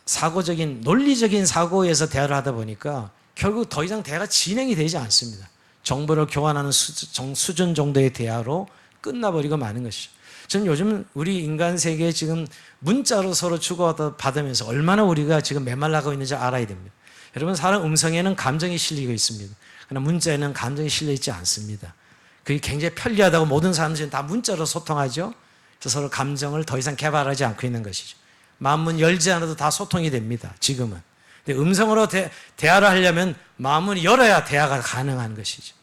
Speaker 1: 사고적인 논리적인 사고에서 대화를 하다 보니까 결국 더 이상 대화가 진행이 되지 않습니다. 정보를 교환하는 수준 정도의 대화로 끝나버리고 마는 것이죠. 저는 요즘 우리 인간 세계에 지금 문자로 서로 주고받으면서 얼마나 우리가 지금 메말라고 있는지 알아야 됩니다. 여러분, 사람 음성에는 감정이 실리고 있습니다. 그러나 문자에는 감정이 실려 있지 않습니다. 그게 굉장히 편리하다고 모든 사람들이 다 문자로 소통하죠. 그래서 서로 감정을 더 이상 개발하지 않고 있는 것이죠. 마음문 열지 않아도 다 소통이 됩니다. 지금은. 근데 음성으로 대화를 하려면 마음을 열어야 대화가 가능한 것이죠.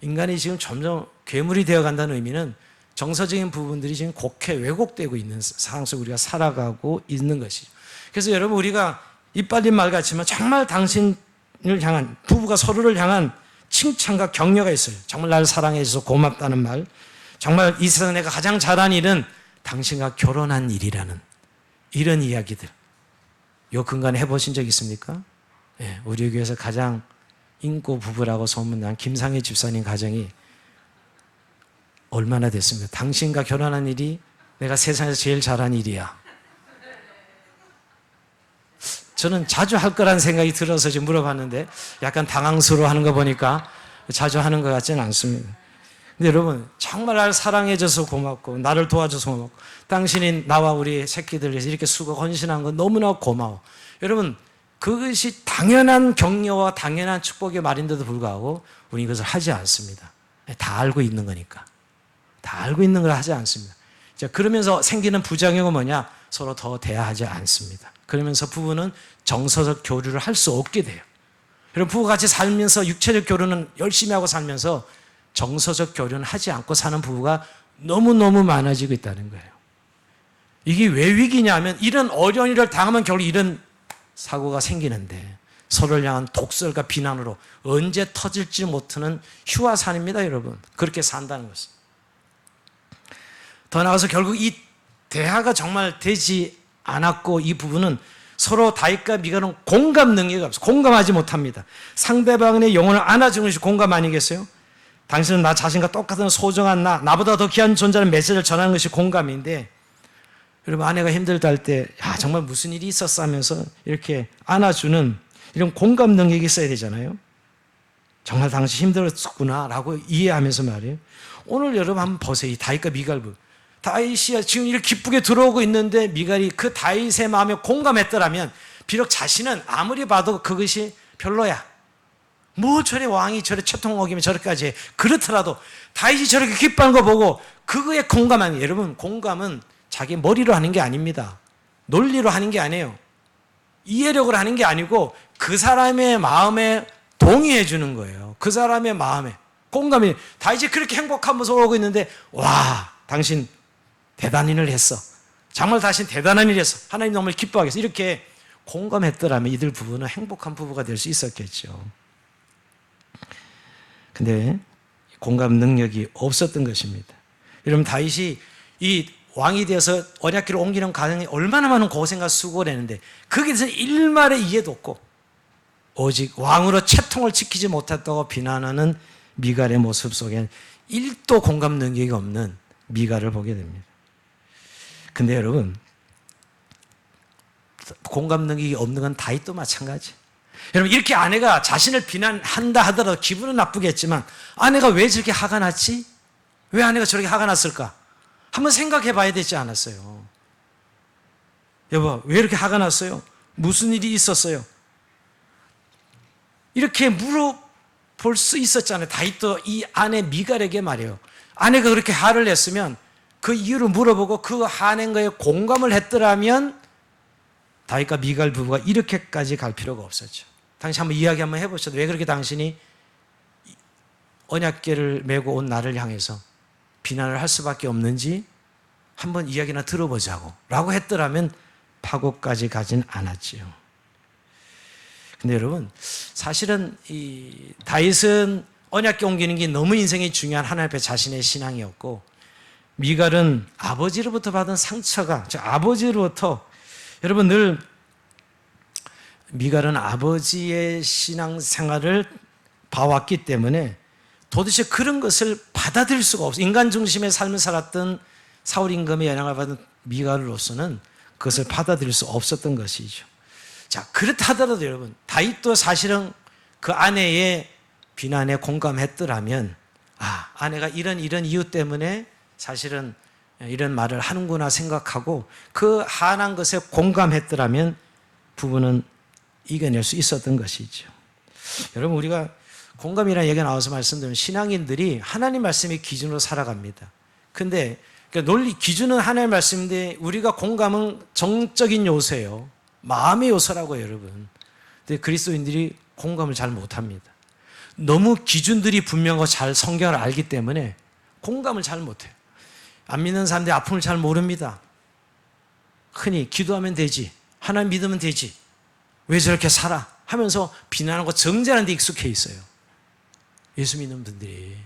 Speaker 1: 인간이 지금 점점 괴물이 되어간다는 의미는 정서적인 부분들이 지금 곡해 왜곡되고 있는 상황 속에 우리가 살아가고 있는 것이죠. 그래서 여러분, 우리가 입 빨린 말 같지만 정말 당신을 향한, 부부가 서로를 향한 칭찬과 격려가 있어요. 정말 나를 사랑해 줘서 고맙다는 말, 정말 이 세상에 내가 가장 잘한 일은 당신과 결혼한 일이라는 이런 이야기들, 요 근간에 해보신 적 있습니까? 네, 우리 교회에서 가장 인고 부부라고 소문난 김상희 집사님 가정이 얼마나 됐습니까? 당신과 결혼한 일이 내가 세상에서 제일 잘한 일이야. 저는 자주 할 거란 생각이 들어서 지금 물어봤는데 약간 당황스러워하는 거 보니까 자주 하는 것 같지는 않습니다. 근데 여러분, 정말 나를 사랑해줘서 고맙고 나를 도와줘서 고맙고 당신이 나와 우리 새끼들 위해서 이렇게 수고 헌신한 건 너무나 고마워. 여러분, 그것이 당연한 격려와 당연한 축복의 말인데도 불구하고 우리는 이것을 하지 않습니다. 다 알고 있는 거니까. 다 알고 있는 걸 하지 않습니다. 자, 그러면서 생기는 부작용은 뭐냐? 서로 더 대화하지 않습니다. 그러면서 부부는 정서적 교류를 할 수 없게 돼요. 여러분, 부부 같이 살면서 육체적 교류는 열심히 하고 살면서 정서적 교류는 하지 않고 사는 부부가 너무너무 많아지고 있다는 거예요. 이게 왜 위기냐면 이런 어려운 일을 당하면 결국 이런 사고가 생기는데 서로를 향한 독설과 비난으로 언제 터질지 못하는 휴화산입니다, 여러분. 그렇게 산다는 것은. 더 나아가서 결국 이 대화가 정말 되지 않았고 이 부분은 서로 다윗과 미갈은 공감 능력이 없어요. 공감하지 못합니다. 상대방의 영혼을 안아주는 것이 공감 아니겠어요? 당신은 나 자신과 똑같은 소중한 나보다 더 귀한 존재라는 메시지를 전하는 것이 공감인데, 여러분, 아내가 힘들다 할 때 정말 무슨 일이 있었어 하면서 이렇게 안아주는 이런 공감 능력이 있어야 되잖아요. 정말 당신 힘들었구나 라고 이해하면서 말이에요. 오늘 여러분 한번 보세요. 이 다윗과 미갈 부부. 다윗이 지금 이렇게 기쁘게 들어오고 있는데 미갈이 그 다윗의 마음에 공감했더라면 비록 자신은 아무리 봐도 그것이 별로야. 뭐 저래 왕이 저래 채통 먹이면 저렇게까지 해. 그렇더라도 다윗이 저렇게 기뻐하는 거 보고 그거에 공감하는, 여러분, 공감은 자기 머리로 하는 게 아닙니다. 논리로 하는 게 아니에요. 이해력으로 하는 게 아니고 그 사람의 마음에 동의해 주는 거예요. 그 사람의 마음에 공감이. 다윗이 그렇게 행복하면서 오고 있는데, 와, 당신 대단한 일을 했어. 정말 당신 대단한 일을 했어. 하나님 너무 기뻐하겠어. 이렇게 공감했더라면 이들 부부는 행복한 부부가 될 수 있었겠죠. 근데 공감 능력이 없었던 것입니다. 여러분, 다윗이 이 왕이 되어서 언약궤를 옮기는 과정에 얼마나 많은 고생과 수고를 했는데 거기에 대해서 일말의 이해도 없고 오직 왕으로 채통을 지키지 못했다고 비난하는 미갈의 모습 속에 1도 공감 능력이 없는 미갈을 보게 됩니다. 근데 여러분, 공감 능력이 없는 건 다윗도 마찬가지. 여러분, 이렇게 아내가 자신을 비난한다 하더라도 기분은 나쁘겠지만 아내가 왜 저렇게 화가 났지? 왜 아내가 저렇게 화가 났을까? 한번 생각해 봐야 되지 않았어요? 여보, 왜 이렇게 화가 났어요? 무슨 일이 있었어요? 이렇게 물어볼 수 있었잖아요. 다윗도 이 아내 미갈에게 말이에요. 아내가 그렇게 화를 냈으면 그 이유를 물어보고 그 화낸 거에 공감을 했더라면 다윗과 미갈 부부가 이렇게까지 갈 필요가 없었죠. 당신 한번 이야기 한번 해보셔도 왜 그렇게 당신이 언약궤를 메고 온 나를 향해서 비난을 할 수밖에 없는지 한번 이야기나 들어보자고 라고 했더라면 파고까지 가진 않았지요. 근데 여러분, 사실은 이 다윗은 언약궤 옮기는 게 너무 인생이 중요한 하나님 앞에 자신의 신앙이었고, 미갈은 아버지로부터 받은 상처가, 아버지로부터, 여러분, 늘 미갈은 아버지의 신앙생활을 봐왔기 때문에 도대체 그런 것을 받아들일 수가 없어요. 인간 중심의 삶을 살았던 사울 임금의 영향을 받은 미갈로서는 그것을 받아들일 수 없었던 것이죠. 자, 그렇다 하더라도 여러분, 다윗도 사실은 그 아내의 비난에 공감했더라면 아내가 이런 이유 때문에 사실은 이런 말을 하는구나 생각하고 그 화난 것에 공감했더라면 부부는 이겨낼 수 있었던 것이죠. 여러분, 우리가 공감이라는 얘기가 나와서 말씀드리면 신앙인들이 하나님 말씀의 기준으로 살아갑니다. 근데 논리 기준은 하나님 말씀인데 우리가 공감은 정적인 요소예요. 마음의 요소라고요, 여러분. 근데 그리스도인들이 공감을 잘 못합니다. 너무 기준들이 분명하고 잘 성경을 알기 때문에 공감을 잘 못해요. 안 믿는 사람들이 아픔을 잘 모릅니다. 흔히 기도하면 되지, 하나님 믿으면 되지, 왜 저렇게 살아 하면서 비난하고 정죄하는 데 익숙해 있어요. 예수 믿는 분들이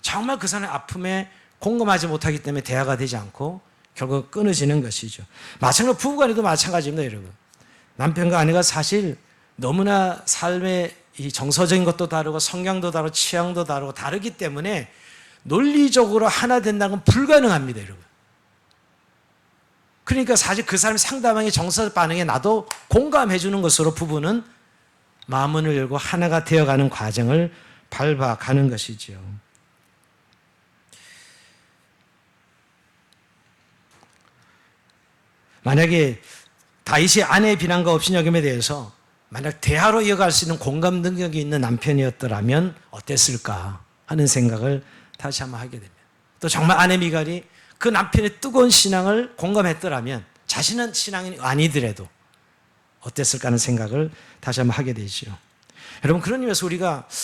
Speaker 1: 정말 그 사람의 아픔에 공감하지 못하기 때문에 대화가 되지 않고 결국 끊어지는 것이죠. 마찬가지로 부부간에도 마찬가지입니다, 여러분. 남편과 아내가 사실 너무나 삶의 이 정서적인 것도 다르고 성향도 다르고 취향도 다르고 다르기 때문에 논리적으로 하나 된다는 건 불가능합니다, 여러분. 그러니까 사실 그 사람이 상대방의 정서적 반응에 나도 공감해 주는 것으로 부부는 마음문을 열고 하나가 되어가는 과정을 밟아가는 것이죠. 만약에 다윗이 아내의 비난과 업신여김에 대해서 만약 대화로 이어갈 수 있는 공감 능력이 있는 남편이었더라면 어땠을까 하는 생각을 다시 한번 하게 됩니다. 또 정말 아내 미갈이 그 남편의 뜨거운 신앙을 공감했더라면 자신은 신앙인이 아니더라도 어땠을까 하는 생각을 다시 한번 하게 되죠. 여러분, 그런 의미에서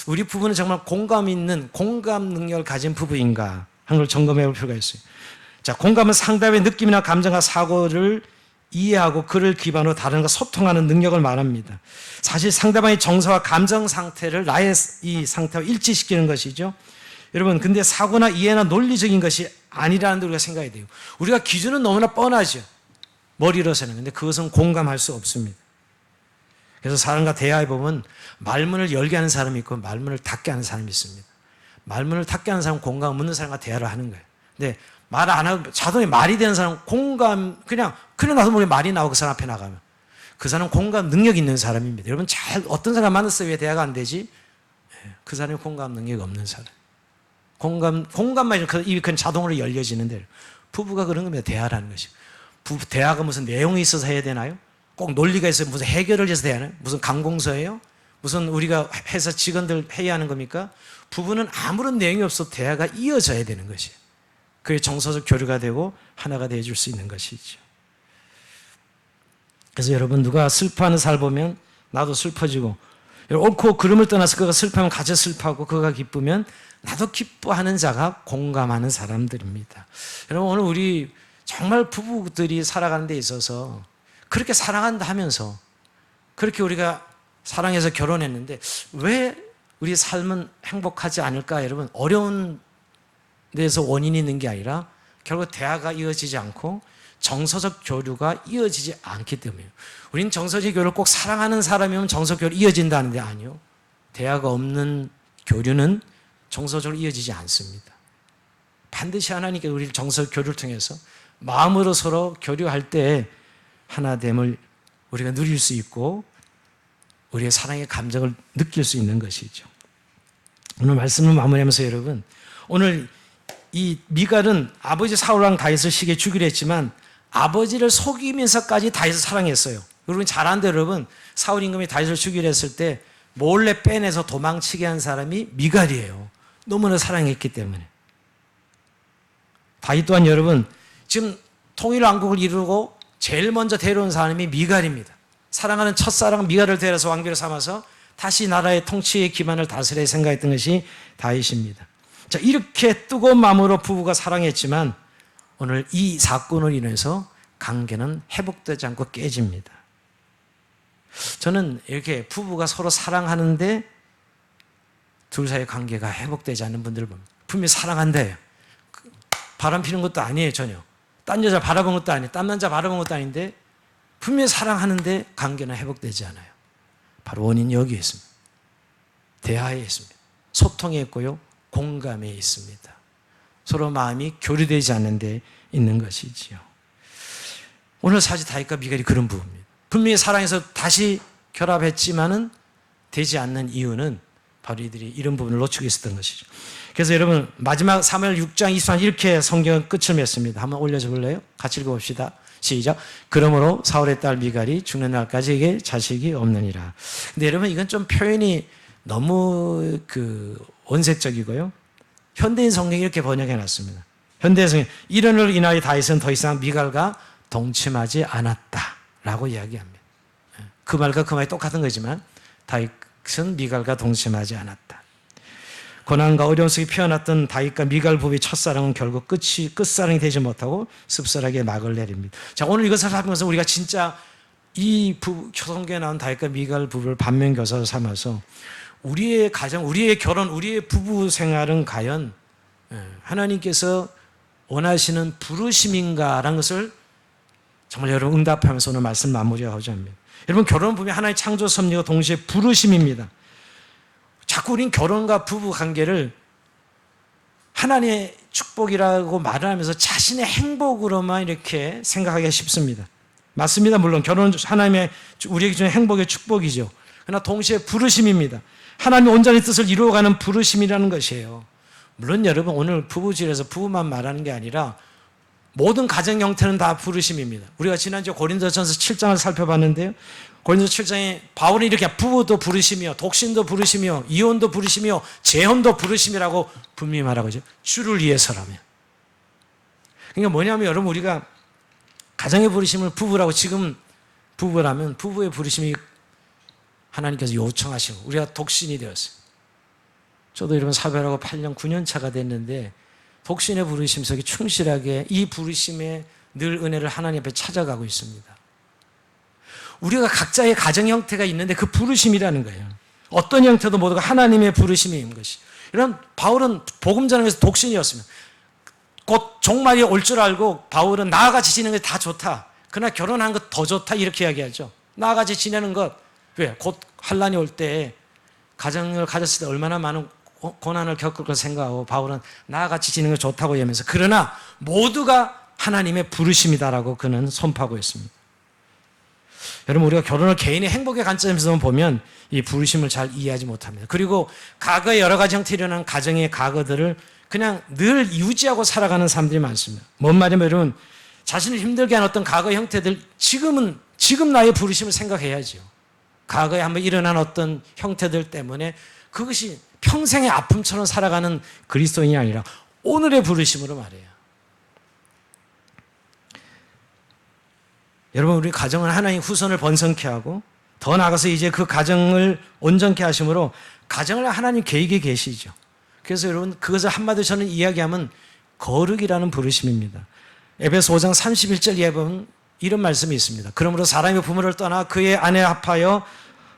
Speaker 1: 우리 부부는 정말 공감 있는 공감 능력을 가진 부부인가 하는 걸 점검해 볼 필요가 있어요. 자, 공감은 상대방의 느낌이나 감정과 사고를 이해하고 그를 기반으로 다른과 소통하는 능력을 말합니다. 사실 상대방의 정서와 감정 상태를 나의 이 상태와 일치시키는 것이죠. 여러분, 근데 사고나 이해나 논리적인 것이 아니라는 데 우리가 생각해야 돼요. 우리가 기준은 너무나 뻔하죠, 머리로서는. 근데 그것은 공감할 수 없습니다. 그래서 사람과 대화해보면 말문을 열게 하는 사람이 있고 말문을 닫게 하는 사람이 있습니다. 말문을 닫게 하는 사람은 공감 없는 사람과 대화를 하는 거예요. 근데 말 안 하고 자동이 말이 되는 사람은 공감, 그냥 나도 모르게 말이 나오고 그 사람 앞에 나가면 그 사람은 공감 능력 있는 사람입니다. 여러분, 어떤 사람 만났어요? 왜 대화가 안 되지? 그 사람이 공감 능력이 없는 사람. 공감만 입이 그냥 자동으로 열려지는데 부부가 그런 겁니다. 대화라는 것이. 대화가 무슨 내용이 있어서 해야 되나요? 꼭 논리가 있어서 무슨 해결을 해서 해야 하나요? 무슨 강공서예요? 무슨 우리가 회사 직원들 회의하는 겁니까? 부부는 아무런 내용이 없어도 대화가 이어져야 되는 것이에요. 그게 정서적 교류가 되고 하나가 되어줄 수 있는 것이죠. 그래서 여러분, 누가 슬퍼하는 사람을 보면 나도 슬퍼지고, 옳고 그름을 떠나서 그가 슬퍼하면 같이 슬퍼하고 그가 기쁘면 나도 기뻐하는 자가 공감하는 사람들입니다. 여러분, 오늘 우리 정말 부부들이 살아가는 데 있어서 그렇게 사랑한다 하면서 그렇게 우리가 사랑해서 결혼했는데 왜 우리 삶은 행복하지 않을까? 여러분, 어려운 데서 원인이 있는 게 아니라 결국 대화가 이어지지 않고 정서적 교류가 이어지지 않기 때문이에요. 우리는 정서적 교류를 꼭 사랑하는 사람이면 정서적 교류 이어진다는데 아니요. 대화가 없는 교류는 정서적으로 이어지지 않습니다. 반드시 하나님께서 우리를 정서적 교류를 통해서 마음으로 서로 교류할 때 하나됨을 우리가 누릴 수 있고 우리의 사랑의 감정을 느낄 수 있는 것이죠. 오늘 말씀을 마무리하면서 여러분, 오늘 이 미갈은 아버지 사울왕 다윗을 시기에 죽이려 했지만 아버지를 속이면서까지 다윗을 사랑했어요. 여러분 잘 아는데, 여러분, 사울 임금이 다윗을 죽이려 했을 때 몰래 빼내서 도망치게 한 사람이 미갈이에요. 너무나 사랑했기 때문에. 다윗 또한 여러분, 지금 통일왕국을 이루고 제일 먼저 데려온 사람이 미갈입니다. 사랑하는 첫사랑 미갈을 데려서 왕비로 삼아서 다시 나라의 통치의 기반을 다스려 생각했던 것이 다윗입니다. 자, 이렇게 뜨거운 마음으로 부부가 사랑했지만 오늘 이 사건을 인해서 관계는 회복되지 않고 깨집니다. 저는 이렇게 부부가 서로 사랑하는데 둘 사이의 관계가 회복되지 않는 분들을 봅니다. 분명히 사랑한대요. 바람 피는 것도 아니에요, 전혀. 딴 여자 바라본 것도 아니에요. 딴 남자 바라본 것도 아닌데 분명히 사랑하는데 관계는 회복되지 않아요. 바로 원인이 여기에 있습니다. 대화에 있습니다. 소통에 있고요, 공감에 있습니다. 서로 마음이 교류되지 않는 데 있는 것이지요. 오늘 사실 다윗과 미갈이 그런 부부입니다. 분명히 사랑해서 다시 결합했지만은 되지 않는 이유는 바로 이들이 이런 부분을 놓치고 있었던 것이죠. 그래서 여러분 마지막 사무엘 6장 23절 이렇게 성경은 끝을 맺습니다. 한번 올려줘 볼래요? 같이 읽어봅시다. 시작. 그러므로 사울의 딸 미갈이 죽는 날까지 에게 자식이 없느니라. 근데 여러분 이건 좀 표현이 너무 원색적이고요. 현대인 성경이 이렇게 번역해 놨습니다. 현대인 성경 이런으로 인하여 다윗은 더 이상 미갈과 동침하지 않았다라고 이야기합니다. 그 말과 그 말이 똑같은 거지만 다윗은 미갈과 동침하지 않았다. 고난과 어려움 속에 피어났던 다윗과 미갈 부부의 첫사랑은 결국 끝사랑이 되지 못하고 씁쓸하게 막을 내립니다. 자, 오늘 이것을 하면서 우리가 진짜 이 성경에 나온 다윗과 미갈 부부를 반면교사로 삼아서 우리의 가정, 우리의 결혼, 우리의 부부 생활은 과연 하나님께서 원하시는 부르심인가라는 것을 정말 여러분 응답하면서 오늘 말씀 마무리하고자 합니다. 여러분 결혼은 분명히 하나의 창조 섭리와 동시에 부르심입니다. 자꾸 우리는 결혼과 부부 관계를 하나님의 축복이라고 말을 하면서 자신의 행복으로만 이렇게 생각하기가 쉽습니다. 맞습니다. 물론 결혼은 하나님의 우리에게 주는 행복의 축복이죠. 그러나 동시에 부르심입니다. 하나님의 온전히 뜻을 이루어가는 부르심이라는 것이에요. 물론 여러분 오늘 부부질에서 부부만 말하는 게 아니라 모든 가정 형태는 다 부르심입니다. 우리가 지난주 고린도전서 7장을 살펴봤는데요. 고린도서 7장에 바울이 이렇게 부부도 부르심이요, 독신도 부르심이요, 이혼도 부르심이요, 재혼도 부르심이라고 분명히 말하고 있죠. 주를 위해서라면. 그러니까 뭐냐면 여러분 우리가 가정의 부르심을 부부라고 지금 부부라면 부부의 부르심이 하나님께서 요청하시고 우리가 독신이 되었어요. 저도 여러분 사별하고 8년 9년 차가 됐는데 독신의 부르심 속에 충실하게 이 부르심에 늘 은혜를 하나님 앞에 찾아가고 있습니다. 우리가 각자의 가정 형태가 있는데 그 부르심이라는 거예요. 어떤 형태도 모두가 하나님의 부르심인 것이. 이런 바울은 복음 전하면서 독신이었습니다. 곧 종말이 올 줄 알고 바울은 나아같이 지내는 게 다 좋다. 그러나 결혼한 것 더 좋다 이렇게 이야기하죠. 나아같이 지내는 것. 왜? 곧 환란이 올 때 가정을 가졌을 때 얼마나 많은 고난을 겪을 걸 생각하고 바울은 나아같이 지내는 게 좋다고 얘기하면서 그러나 모두가 하나님의 부르심이다라고 그는 선포하고 있습니다. 여러분 우리가 결혼을 개인의 행복의 관점에서 보면 이 부르심을 잘 이해하지 못합니다. 그리고 과거의 여러 가지 형태로 일어난 가정의 과거들을 그냥 늘 유지하고 살아가는 사람들이 많습니다. 뭔 말이냐면 여러분 자신을 힘들게 한 어떤 과거 형태들 지금 나의 부르심을 생각해야죠. 과거에 한번 일어난 어떤 형태들 때문에 그것이 평생의 아픔처럼 살아가는 그리스도인이 아니라 오늘의 부르심으로 말해요. 여러분 우리 가정은 하나님 후손을 번성케 하고 더 나아가서 이제 그 가정을 온전케 하심으로 가정을 하나님 계획에 계시죠. 그래서 여러분 그것을 한마디로 저는 이야기하면 거룩이라는 부르심입니다. 에베소 5장 31절 이하에 보면 이런 말씀이 있습니다. 그러므로 사람이 부모를 떠나 그의 아내와 합하여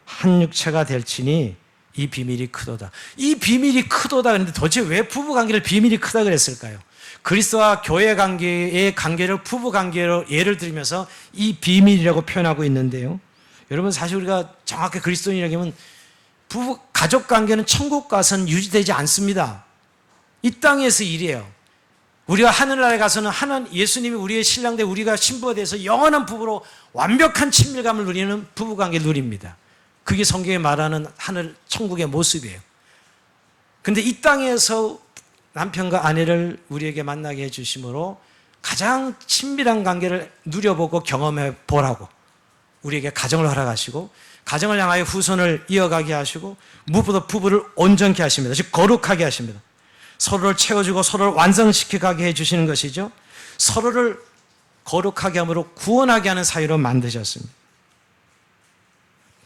Speaker 1: 한 육체가 될지니 이 비밀이 크도다. 이 비밀이 크도다. 그런데 도대체 왜 부부 관계를 비밀이 크다 그랬을까요? 그리스도와 교회 관계의 관계를 부부 관계로 예를 들면서 이 비밀이라고 표현하고 있는데요. 여러분 사실 우리가 정확히 그리스도인이라고 하면 부부 가족 관계는 천국 가서는 유지되지 않습니다. 이 땅에서 일이에요. 우리가 하늘나라에 가서는 예수님이 우리의 신랑 되 우리가 신부가 돼서 영원한 부부로 완벽한 친밀감을 누리는 부부 관계를 누립니다. 그게 성경에 말하는 하늘 천국의 모습이에요. 근데 이 땅에서 남편과 아내를 우리에게 만나게 해주심으로 가장 친밀한 관계를 누려보고 경험해 보라고 우리에게 가정을 허락하시고 가정을 향하여 후손을 이어가게 하시고 무엇보다 부부를 온전케 하십니다. 즉 거룩하게 하십니다. 서로를 채워주고 서로를 완성시켜가게 해주시는 것이죠. 서로를 거룩하게 함으로 구원하게 하는 사이로 만드셨습니다.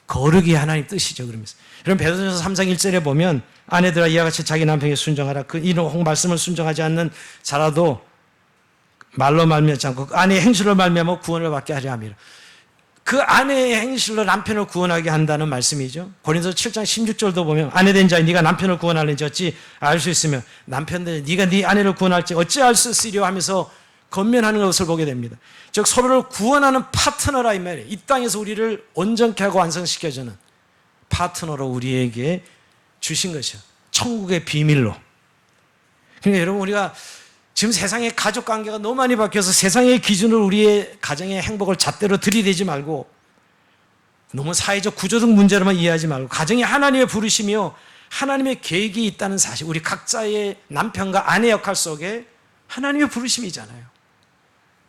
Speaker 1: 거룩이 하나님 뜻이죠. 그러면서 여러분 베드로전서 3장 1절에 보면 아내들아 이와 같이 자기 남편에게 순종하라. 그 이런 말씀을 순종하지 않는 자라도 말로 말미암지 않고 그 아내의 행실로 말미암아 구원을 받게 하려 함이라. 그 아내의 행실로 남편을 구원하게 한다는 말씀이죠. 고린도서 7장 16절도 보면 아내 된 자여 네가 남편을 구원할는지 어찌 알 수 있으며 남편들 네가 네 아내를 구원할지 어찌 알 수 있으리요 하면서 건면하는 것을 보게 됩니다. 즉 서로를 구원하는 파트너라 이 말이에요. 이 땅에서 우리를 온전케 하고 완성시켜주는 파트너로 우리에게 주신 것이요. 천국의 비밀로. 그러니까 여러분 우리가 지금 세상의 가족관계가 너무 많이 바뀌어서 세상의 기준으로 우리의 가정의 행복을 잣대로 들이대지 말고 너무 사회적 구조적 문제로만 이해하지 말고 가정이 하나님의 부르심이요 하나님의 계획이 있다는 사실, 우리 각자의 남편과 아내 역할 속에 하나님의 부르심이잖아요.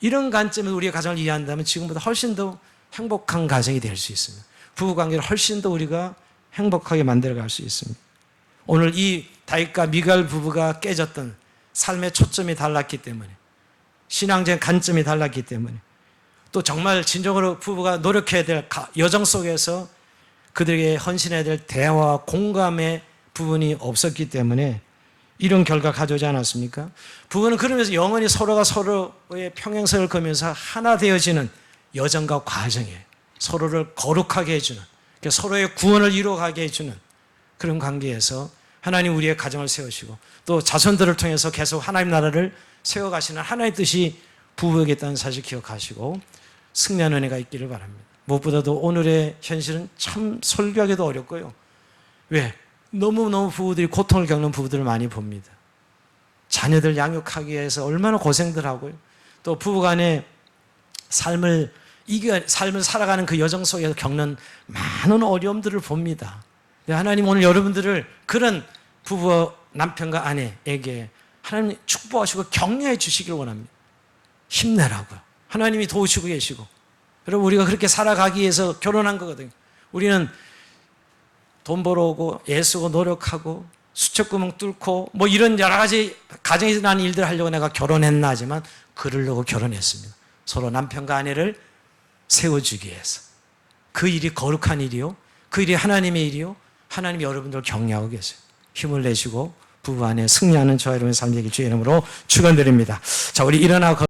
Speaker 1: 이런 관점에서 우리의 가정을 이해한다면 지금보다 훨씬 더 행복한 가정이 될 수 있습니다. 부부관계를 훨씬 더 우리가 행복하게 만들어갈 수 있습니다. 오늘 이 다윗과 미갈 부부가 깨졌던 삶의 초점이 달랐기 때문에, 신앙적인 관점이 달랐기 때문에, 또 정말 진정으로 부부가 노력해야 될 여정 속에서 그들에게 헌신해야 될 대화와 공감의 부분이 없었기 때문에 이런 결과 가져오지 않았습니까? 부부는 그러면서 영원히 서로가 서로의 평행선을 걷으면서 하나 되어지는 여정과 과정이에요. 서로를 거룩하게 해주는, 서로의 구원을 이루어가게 해주는 그런 관계에서 하나님 우리의 가정을 세우시고 또 자손들을 통해서 계속 하나님 나라를 세워가시는 하나님의 뜻이 부부에게 있다는 사실 기억하시고 승리하는 은혜가 있기를 바랍니다. 무엇보다도 오늘의 현실은 참 설교하기도 어렵고요. 왜? 너무너무 부부들이 고통을 겪는 부부들을 많이 봅니다. 자녀들 양육하기 위해서 얼마나 고생들 하고요. 또 부부간의 삶을 살아가는 그 여정 속에서 겪는 많은 어려움들을 봅니다. 하나님 오늘 여러분들을 그런 부부와 남편과 아내에게 하나님 축복하시고 격려해 주시길 원합니다. 힘내라고요. 하나님이 도우시고 계시고. 여러분 우리가 그렇게 살아가기 위해서 결혼한 거거든요. 우리는 돈 벌어오고 애쓰고 노력하고 수첩구멍 뚫고 뭐 이런 여러 가지 가정에서 나는 일들을 하려고 내가 결혼했나 하지만 그러려고 결혼했습니다. 서로 남편과 아내를 세워주기 위해서. 그 일이 거룩한 일이요, 그 일이 하나님의 일이요, 하나님이 여러분들을 격려하고 계세요. 힘을 내시고 부부 안에 승리하는 저와 여러분의 삶 되길 주의 이름으로 축원드립니다. 자, 우리 일어나고